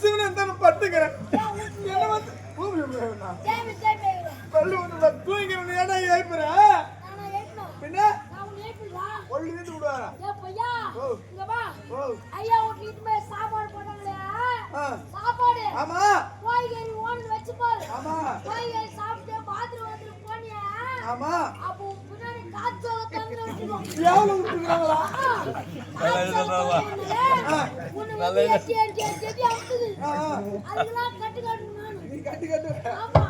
பசுன்னு என்ன பட்டுக்கிறேன் என்ன வந்து பல்லு வந்து தூங்கிறேன் ஏன்னா ஏய்ப்புறேன் பின்ன ஒல்லி வீட்டு விடுவாரா ஐயா வீட்டுல சாப்பாடு போட்டாங்களே சாப்பாடு ஆமா கோயிகறி ஓனு வெச்சு பாரு ஆமா கோயிகறி சாப்பிட்டு பாத்ரூம் வந்து போனியா ஆமா அப்போ பின்னாடி காச்சோல தங்கற விட்டுறோம் எவ்வளவு விட்டுறாங்களா நல்ல ஏத்தி அவுத்துது அதெல்லாம் கட்டு கட்டு நானு நீ கட்டு கட்டு ஆமா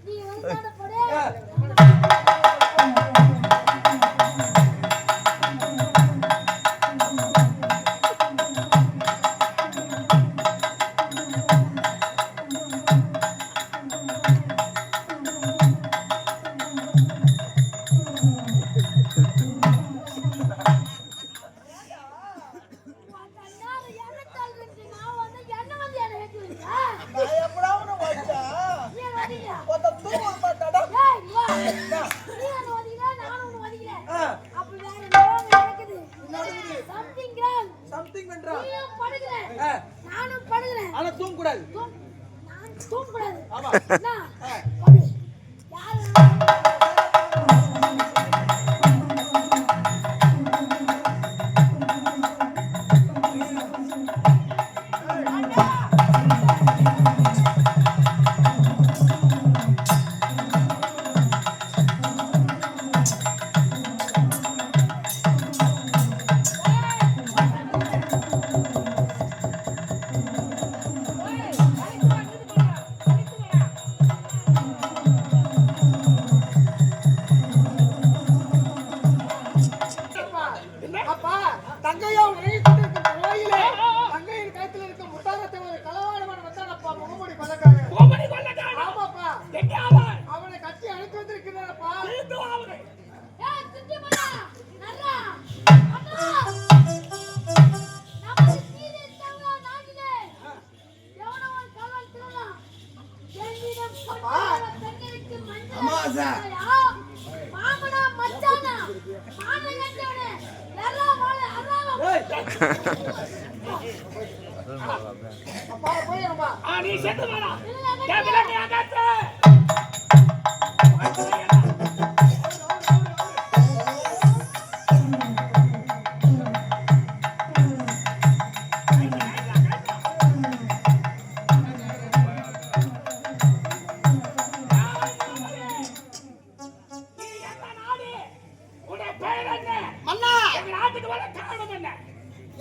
நீ வந்து போடே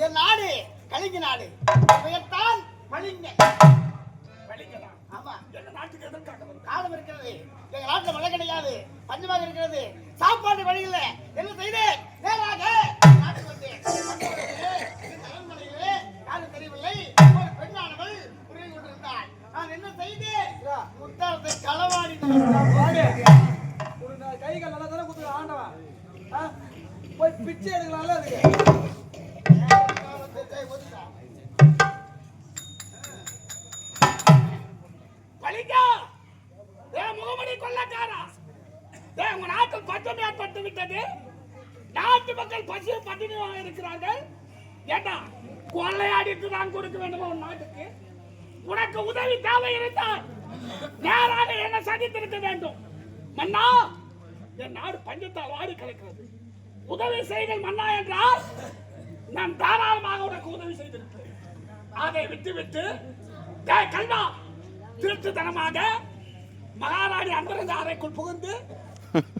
என் நாடு கலிங்க நாடு பெயர்தான் பளிங்க ஆமா எங்க நாட்டுக்கு எதற்காக காலம் இருக்கிறது எங்க நாட்டுல மழை கிடையாது பஞ்சமாக இருக்கிறது சாப்பாடு வழி இல்லை என்ன செய்தேன் நேராக நாட்டுக்கு வந்தேன் அரண்மனையிலே யாரும் தெரியவில்லை ஒரு பெண்ணானவள் புரிந்து கொண்டிருந்தாள் நான் என்ன செய்தேன் முத்தாரத்தை களவாடி ஒரு கைகள் நல்லா தானே குத்து ஆண்டவன் போய் பிச்சை எடுக்கலாம்ல அதுக்கு முகமடி கொள்ளக்காரா உங்க நாட்டில் பஞ்சம் ஏற்பட்டு விட்டது. நாட்டு மக்கள் பசிய பட்டினியாக இருக்கிறார்கள். ஏண்டா கொள்ளையாடிட்டு தான் கொடுக்க வேண்டும் உன் நாட்டுக்கு. உனக்கு உதவி தேவை இருந்தால் நேராக என்ன சந்தித்திருக்க வேண்டும். மன்னா என் நாடு பஞ்சத்தால் வாடி கிடக்கிறது. உதவி செய்கள் மன்னா என்றால் நான் தாராளமாக உனக்கு உதவி செய்திருக்கிறேன். அதை விட்டு கல்வா திருட்டுத்தனமாக மகாராணி அந்தரங்க அறைக்குள் புகுந்து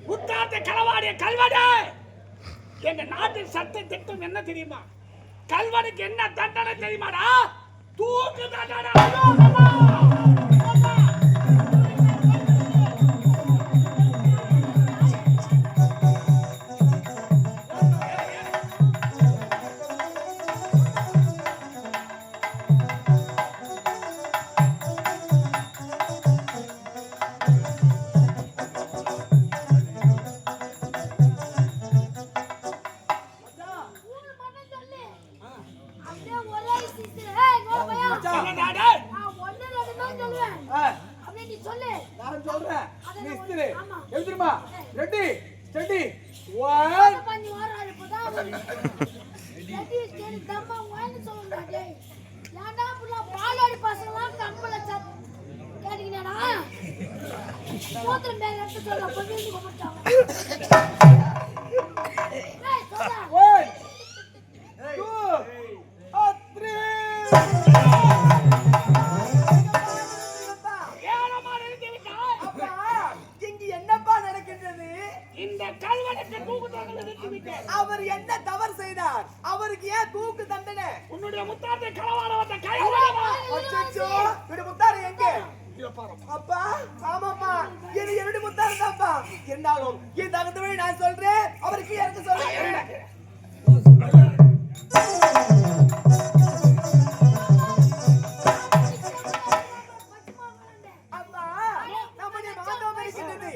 முத்தாத்தை களவாடிய கல்வனே, எங்க நாட்டின் சட்ட திட்டம் என்ன தெரியுமா? கல்வனுக்கு என்ன தண்டனை தெரியுமாடா? தூக்கு தண்டனை. பாலாடி பசங்க மூத்திரம் மேல எடுத்து சொல்ல பொண்ணு கும்பிட்டாங்க. ஏய் சொல்றா. 1 2 3 ஏனமா நிறுத்தி விட்டாய்? அப்பா இங்க என்னப்பா நடக்கின்றது? இந்த கல்வனுக்கு தூக்கு தண்டனை விதித்து விட்டேன். அவர் என்ன தவறு செய்தார்? அவருக்கு ஏன் தூக்கு தண்டனை? உன்னுடைய முத்தாரத்தை களவாட வந்த கையாளவா? அச்சச்சோ விடு முத்தாரு எங்க? அப்பா ஆமாப்பா இது என்னுடைய முத்தாரு தான்ப்பா. இருந்தாலும் என் தகுந்தவரை நான் சொல்றேன், அவருக்கு எனக்கு சொல்றேன். அப்பா நம்முடைய மாந்தோம் இருக்கின்றது,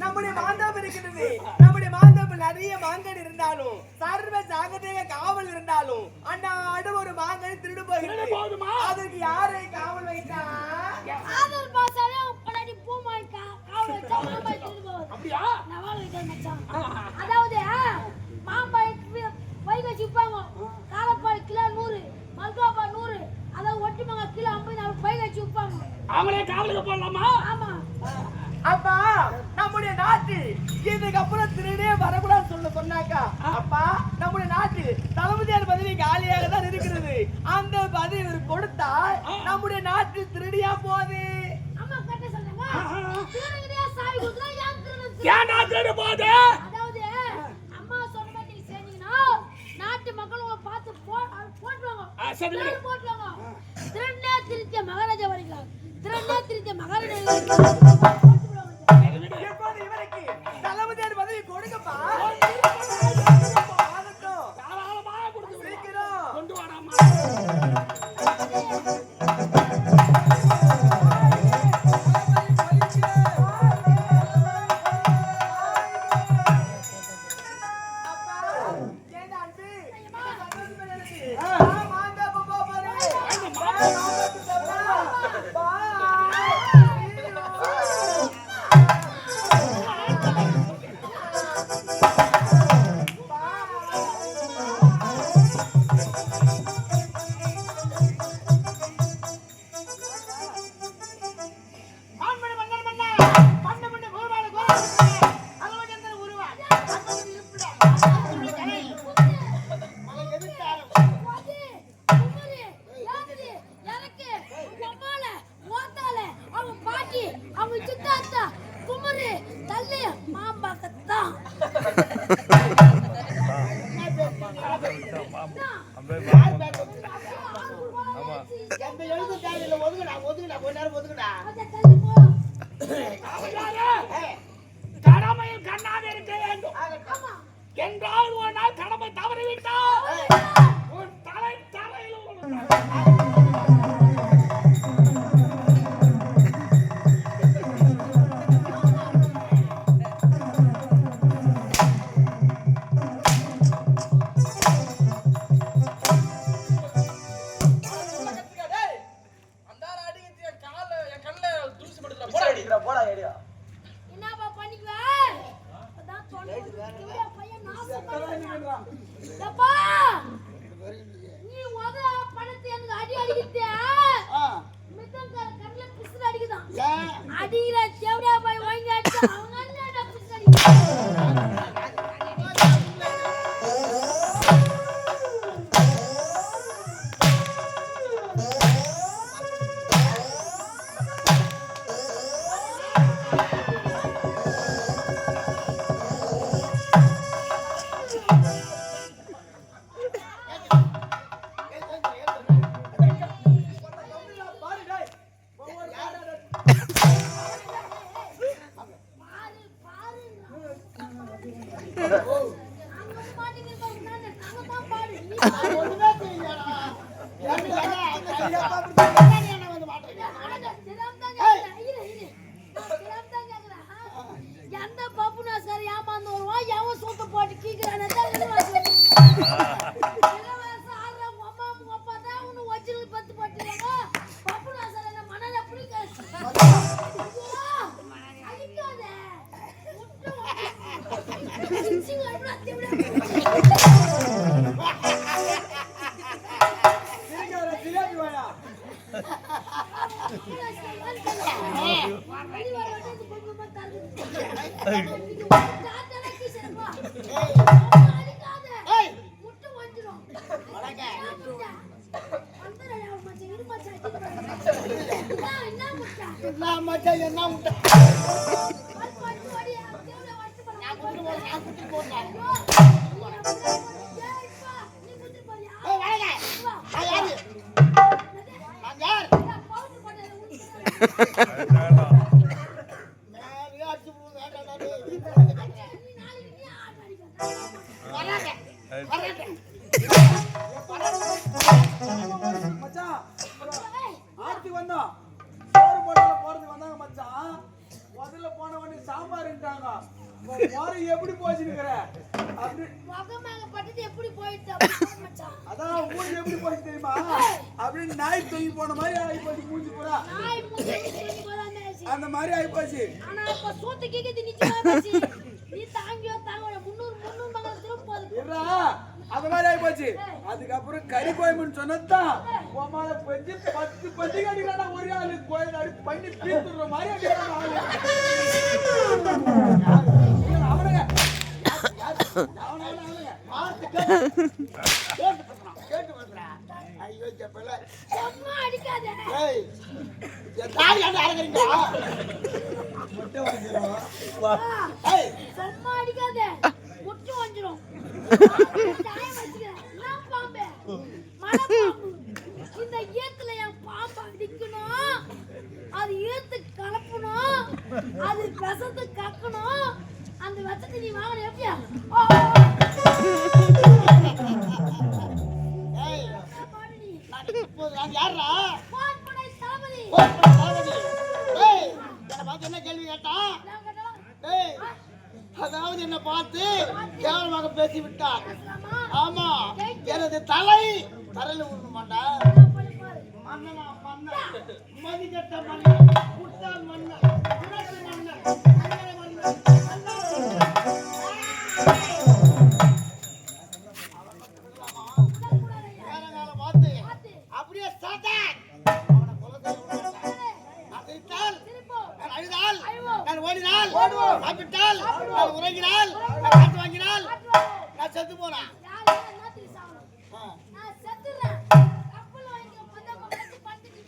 நம்முடைய மாந்தோம் இருக்கின்றது. நம்முடைய மாந்தோப்பில் நிறைய மாங்கனி இருந்தாலும் சர்வ ஜாகிரதையாக காவல் இருந்தாலும் அண்ணாடு ஒரு மாங்கனி திருடு போகிறது. அதற்கு யாரை காவல் வைத்தா? ஆதர் பாசாவே படாடி பூமாய்க்கா காவல் வச்சா மாம்பாய் திருடு போகுது. அப்படியா? நவால வைக்க மச்சான். அதாவது மாம்பாய் வைக சிப்பாங்க. காலப்பாய் கிலோ 100, மல்கோபா 100. அதாவது ஒட்டிமாங்க கிலோ 50 நம்ம வைக சிப்பாங்க. அவங்களே காவலுக்கு போடலாமா? ஆமா. அப்பா நம்முடைய நாட்டு இதுக்கப்புறம் திருடே வரக்கூடாது சொன்னாக்கா அப்பா நம்முடைய நாட்டு தளபதியார் பதவி காலியாக தான் இருக்கிறது. அந்த பதவி இவர் கொடுத்தா நம்முடைய நாட்டு திருடியா போகுது. அம்மா கட்ட சொல்றாங்க. திருடியா சாவி குடுறா யார் திருடு? ஏன்டா திருடு போகுது? அதாவது அம்மா சொன்ன மாதிரி நீங்க செஞ்சீங்கன்னா நாட்டு மக்கள் உங்களை பார்த்து போடுவாங்க. சரி விடு. போடுவாங்க. திருடனே திருத்திய மகாராஜா வரீங்களா? திருடனே திருத்திய மகாராஜா போட்டுடுவாங்க. எப்போது இவருக்கு தளபதியார் பதவி கொடுங்கப்பா. தாராளமா கொடுத்து விடு. சீக்கிரம் கொண்டு வாடாமா. கடமையில் கண்ணாக இருக்க வேண்டும் என்றால் ஒரு நாள் கடமை தவறிவிட்டால் உன் தலை தலையில் என்னப்பா பண்ணிக்குவ? அதான் சொன்னேன் பையன் நாசம் பண்ணுறான். அப்பா நீ வத பணத்தை எனக்கு அடி அடிக்கிட்டியா? மித்தங்க கண்ணல பிசுறு அடிக்குதான். அடிக்கிற தேவரா போய் வாங்கி அடிச்சா அவங்க என்ன பிசுறு அடிக்குது? எந்த பப்புனா சார் ஏமாந்து வருவான் எவன் சூத்த போட்டு கீக்கிறான பத்து போட்டுறாங்க பப்புனா சார் என்ன மணல பிடிக்காது அடிக்காத இன்னைக்கு ஒரு டாட்டா கிஷன் போ அடிக்காத ஏய் முட்டை வந்துரும் வணக்க அந்த யார் மச்சான் இரு மச்சான் என்ன முட்டை என்ன மச்சான் என்ன முட்டை அது பண்ணு ஓடியா தேவல வாட்டு பண்ண நான் குட்டி போறேன் நீ குட்டி போறியா ஏய் வணக்க நான் யாரு நான் யார் பவுடர் பண்ணல ஊத்தி நான் அடிச்சு போடுறேன் நீ நாளைக்கு நீ ஆட் அடிக்க வணக்க மச்சான் ஏய் ஆர்த்தி வந்தோம் சோறு போடல போறது வந்தாங்க மச்சான் முதல்ல போன உடனே சாம்பார்ன்றாங்க போற எப்படி போச்சுங்கிற அப்படி மகமாக பட்டது எப்படி போயிட்டு அப்படி மச்சான் அதான் மூஞ்சி எப்படி போச்சு தெரியுமா அப்படி நாய் தூக்கி போன மாதிரி ஆகி போச்சு மூஞ்சி பூரா நாய் மூஞ்சி தூக்கி போறானே அந்த மாதிரி ஆகி போச்சு ஆனா இப்ப சோத்து கேக்குது நிச்சயமா பேசி நீ தாங்கியோ தாங்கோட 300 மங்கலத்துல போகுது இருடா அந்த மாதிரி ஆகி போச்சு அதுக்கப்புறம் கறி கோயம்புன்னு சொன்னதான் உமால பஞ்சு 10 பஞ்சு அடிக்கிறானா ஒரே ஆளு கோயில் அடி பண்ணி பீத்துற மாதிரி அடிக்கிறான் ஆளு அவனுங்க கேட்டு வந்துடா ஐயோ செப்பல சும்மா அடிக்காத ஏய் என் தாடி அங்க அரங்கறீங்க முட்டை வாங்கிடுவோம் ஏய் சும்மா அடிக்காத முட்டு வந்துரும் டைம் வச்சுக்கிறேன் நான் பாம்பே மலை பாம்பு இந்த ஈத்துல என் பாம்பு அடிக்கணும் அது ஈத்து கலப்பணும் அது விஷத்தை கக்கணும் அந்த விஷத்தை நீ வாங்கணும் எப்படியா ஏய் நான் யாரா போன் பண்ணி தளபதி ஏய் என்ன பார்த்து என்ன கேள்வி கேட்டா நான் கேட்டா ஏய் அதாவது என்ன பார்த்து கேவலமாக பேசி விட்டார் பேசலாமா ஆமா எனது தலை தரையில விழுந்து மாட்டா பண்ணி பாரு மன்னனா மன்னன் மதிக்கட்ட மன்னன் முட்டாள் மன்னன் புரட்சி மன்னன் அண்ணன் மன்னன் நேரங்காலம் பார்த்து அப்படியே சாத்தான் அவனை கொலை செய்ய விடாத. நான் சிரித்தால் நான் அழுதால் நான் ஓடினால் சாப்பிட்டால் நான் உறங்கினால் நான் காற்று வாங்கினால் நான் செத்து போனேன் யாரு நாத்தி சாவணும் நான் செத்துறேன் கப்பல் வாங்கி பந்தம் வச்சு படுத்து பண்ணிடு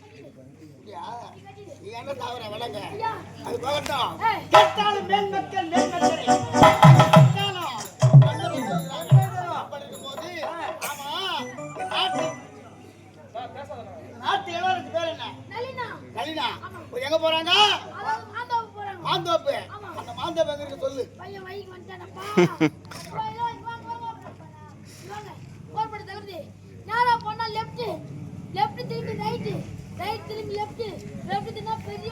நீ என்ன சாவற வளங்க ஐயா அது போகட்டும் ஏய் கேட்டாலும் மேன்மக்கள் மேன்மக்களே கேட்டாலும் அப்படி இருக்கும்போது ஆமா நாட்டு இளவரசி பேர் என்ன நளினா நளினா எங்க போறாங்க அதாவது மாந்தாவு போறாங்க மாந்தோப்பு அந்த மாந்தோப்பு எங்க இருக்கு சொல்லு பையன் வைக்கு வந்துட்டானப்பா வாங்க போர்படி தகுதி நேரா போனா லெஃப்ட் திரும்பி ரைட் திரும்பி லெஃப்ட் திரும்பினா பெரிய